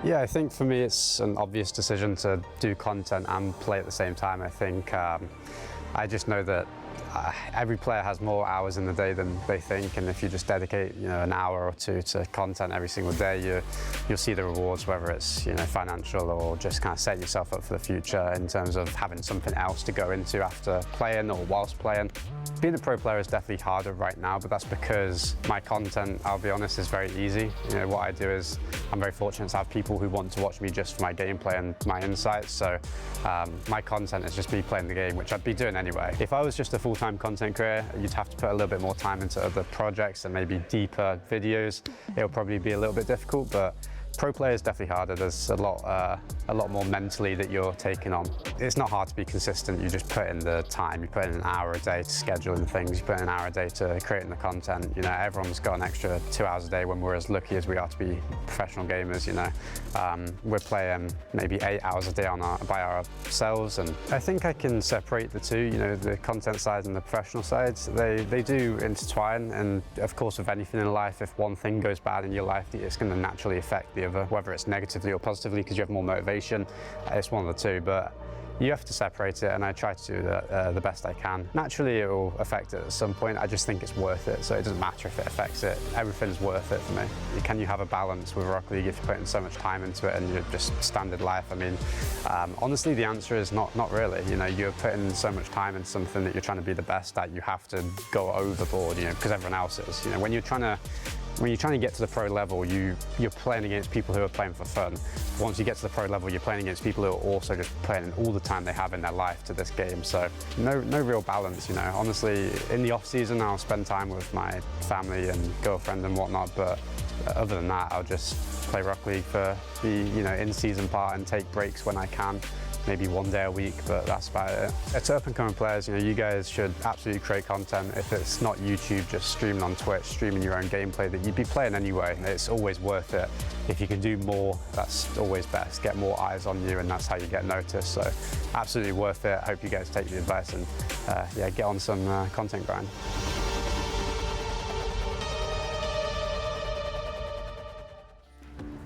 Yeah, I think for me it's an obvious decision to do content and play at the same time. I think I just know that every player has more hours in the day than they think, and if you just dedicate, an hour or two to content every single day, you'll see the rewards, whether it's financial or just kind of setting yourself up for the future in terms of having something else to go into after playing or whilst playing. Being a pro player is definitely harder right now, but that's because my content, I'll be honest, is very easy. What I do is I'm very fortunate to have people who want to watch me just for my gameplay and my insights. So my content is just me playing the game, which I'd be doing anyway. If I was just a full-time content creator, you'd have to put a little bit more time into other projects and maybe deeper videos. It'll probably be a little bit difficult, but pro player is definitely harder. There's a lot more mentally that you're taking on. It's not hard to be consistent. You just put in the time. You put in an hour a day to scheduling things. You put in an hour a day to creating the content. Everyone's got an extra 2 hours a day when we're as lucky as we are to be professional gamers. We're playing maybe 8 hours a day by ourselves, and I think I can separate the two. The content side and the professional sides. They do intertwine, and of course, with anything in life, if one thing goes bad in your life, it's going to naturally affect the other, whether it's negatively or positively, because you have more motivation. It's one of the two, but you have to separate it, and I try to do the best I can. Naturally, it will affect it at some point. I just think it's worth it, so it doesn't matter if it affects it. Everything's worth it for me. Can you have a balance with Rocket League if you're putting so much time into it and you're just standard life? I mean, honestly, the answer is not really. You're putting so much time into something that you're trying to be the best at, you have to go overboard, because everyone else is. When you're trying to get to the pro level, you're playing against people who are playing for fun. Once you get to the pro level, you're playing against people who are also just playing all the time they have in their life to this game. So no real balance, Honestly, in the off season, I'll spend time with my family and girlfriend and whatnot, but other than that, I'll just play Rocket League for the in-season part and take breaks when I can. Maybe one day a week, but that's about it. It's up-and-coming players, you guys should absolutely create content. If it's not YouTube, just streaming on Twitch, streaming your own gameplay that you'd be playing anyway. It's always worth it. If you can do more, that's always best. Get more eyes on you, and that's how you get noticed. So absolutely worth it. I hope you guys take the advice and yeah, get on some content grind.